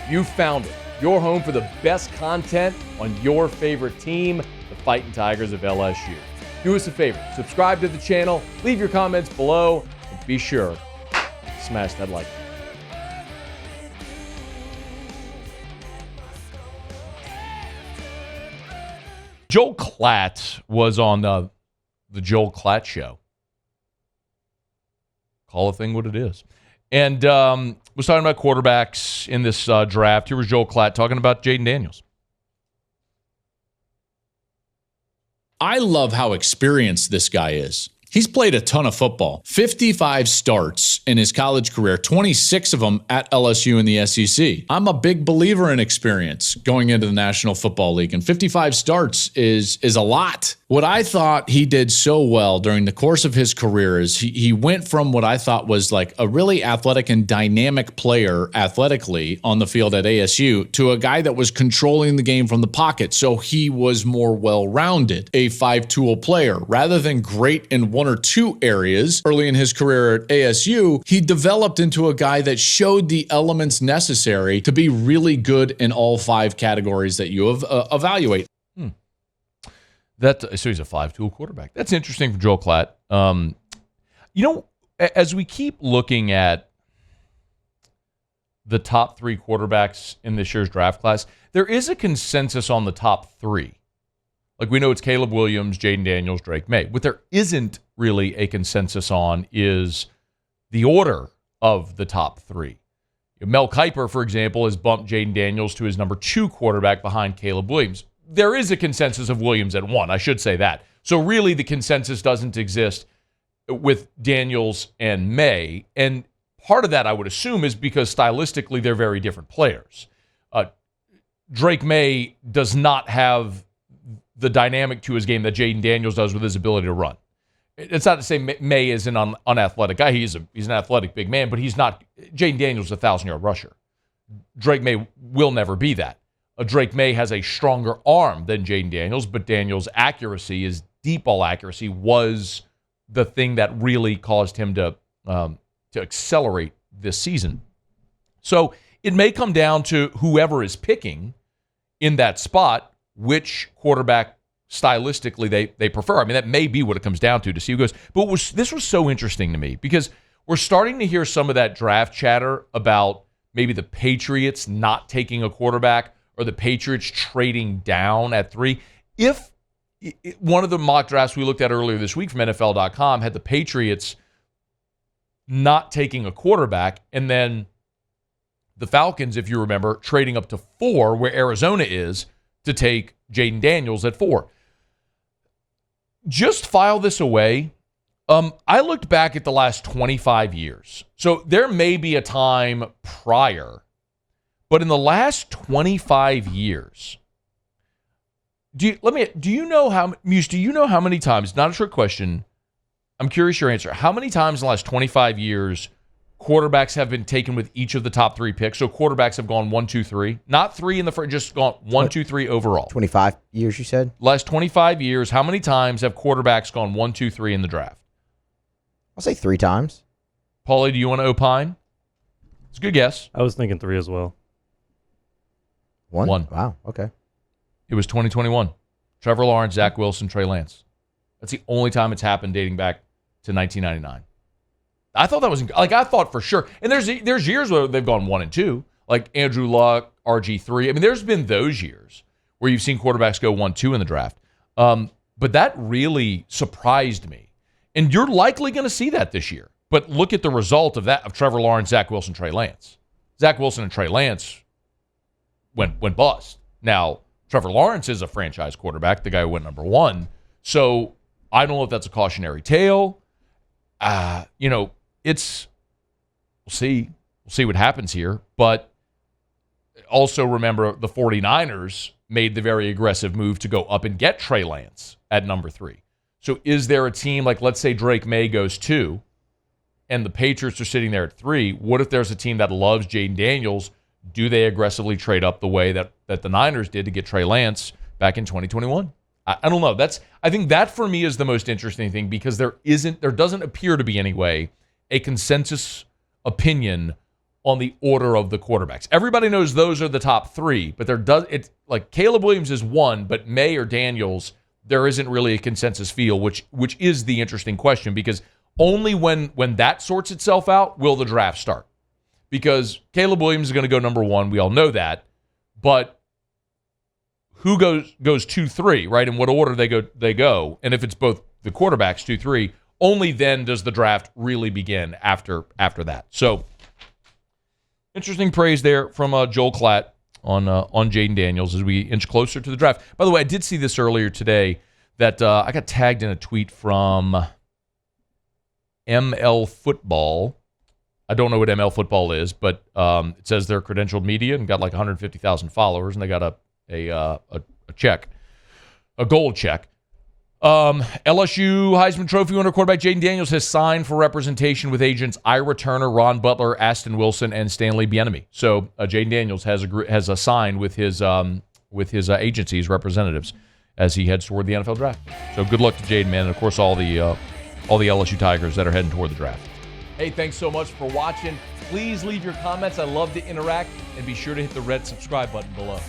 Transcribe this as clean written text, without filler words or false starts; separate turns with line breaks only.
You found it. Your home for the best content on your favorite team, the Fighting Tigers of LSU. Do us a favor, subscribe to the channel, leave your comments below, and be sure to smash that like button. Joel Klatt was on the Joel Klatt show. Call a thing what it is. And was talking about quarterbacks in this draft. Here was Joel Klatt talking about Jayden Daniels.
I love how experienced this guy is. He's played a ton of football. 55 starts in his college career, 26 of them at LSU in the SEC. I'm a big believer in experience going into the National Football League, and 55 starts is a lot. What I thought he did so well during the course of his career is he went from what I thought was like a really athletic and dynamic player athletically on the field at ASU to a guy that was controlling the game from the pocket. So he was more well-rounded, a five-tool player. Rather than great in one or two areas early in his career at ASU, he developed into a guy that showed the elements necessary to be really good in all five categories that you evaluate.
So he's a five-tool quarterback. That's interesting from Joel Klatt. As we keep looking at the top three quarterbacks in this year's draft class, there is a consensus on the top three. Like, we know it's Caleb Williams, Jayden Daniels, Drake Maye. What there isn't really a consensus on is the order of the top three. Mel Kiper, for example, has bumped Jayden Daniels to his number 2 quarterback behind Caleb Williams. There is a consensus of Williams at 1. I should say that. So really the consensus doesn't exist with Daniels and Maye. And part of that, I would assume, is because stylistically they're very different players. Drake Maye does not have the dynamic to his game that Jayden Daniels does with his ability to run. It's not to say Maye is an unathletic guy. He's an athletic big man, but he's not. Jayden Daniels is a 1,000-yard rusher. Drake Maye will never be that. Drake Maye has a stronger arm than Jayden Daniels, but Daniels' accuracy, his deep ball accuracy, was the thing that really caused him to accelerate this season. So it may come down to whoever is picking in that spot, which quarterback stylistically they prefer. I mean, that may be what it comes down to see who goes. But this was so interesting to me because we're starting to hear some of that draft chatter about maybe the Patriots not taking a quarterback or the Patriots trading down at 3. If one of the mock drafts we looked at earlier this week from NFL.com had the Patriots not taking a quarterback, and then the Falcons, if you remember, trading up to 4, where Arizona is, to take Jayden Daniels at 4. Just file this away. I looked back at the last 25 years. So there may be a time prior, but in the last 25 years, do you know how many times, not a trick question, I'm curious your answer, how many times in the last 25 years quarterbacks have been taken with each of the top 3 picks? So quarterbacks have gone 1, 2, 3. Not 3 in the first, just gone 1, 2, 3 overall.
25 years, you said?
Last 25 years, how many times have quarterbacks gone 1, 2, 3 in the draft?
I'll say 3 times.
Paulie, do you want to opine? It's a good guess.
I was thinking 3 as well.
1?
1.
Wow, okay.
It was 2021. Trevor Lawrence, Zach Wilson, Trey Lance. That's the only time it's happened dating back to 1999. I thought that was, I thought for sure. And there's years where they've gone 1 and 2, like Andrew Luck, RG3. I mean, there's been those years where you've seen quarterbacks go 1, 2 in the draft. But that really surprised me. And you're likely going to see that this year. But look at the result of that, of Trevor Lawrence, Zach Wilson, Trey Lance. Zach Wilson and Trey Lance went bust. Now, Trevor Lawrence is a franchise quarterback, the guy who went number 1. So I don't know if that's a cautionary tale. We'll see. We'll see what happens here. But also remember the 49ers made the very aggressive move to go up and get Trey Lance at number 3. So is there a team, like let's say Drake Maye goes 2 and the Patriots are sitting there at 3. What if there's a team that loves Jayden Daniels? Do they aggressively trade up the way that the Niners did to get Trey Lance back in 2021? I don't know. I think that for me is the most interesting thing because there doesn't appear to be anyway a consensus opinion on the order of the quarterbacks. Everybody knows those are the top three, but it's like Caleb Williams is one, but Maye or Daniels, there isn't really a consensus feel, which is the interesting question, because only when that sorts itself out will the draft start. Because Caleb Williams is going to go number one, we all know that, but who goes 2-3, right? In what order they go, and if it's both the quarterbacks 2-3, only then does the draft really begin after that. So interesting praise there from Joel Klatt on Jayden Daniels as we inch closer to the draft. By the way, I did see this earlier today that I got tagged in a tweet from ML Football. I don't know what ML Football is, but it says they're credentialed media and got like 150,000 followers, and they got a check, a gold check. LSU Heisman Trophy winner quarterback Jayden Daniels has signed for representation with agents Ira Turner, Ron Butler, Aston Wilson, and Stanley Bieniemy. So Jayden Daniels has a sign with his agency's representatives as he heads toward the NFL draft. So good luck to Jayden, man, and of course all the LSU Tigers that are heading toward the draft. Hey, thanks so much for watching. Please leave your comments. I love to interact, and be sure to hit the red subscribe button below.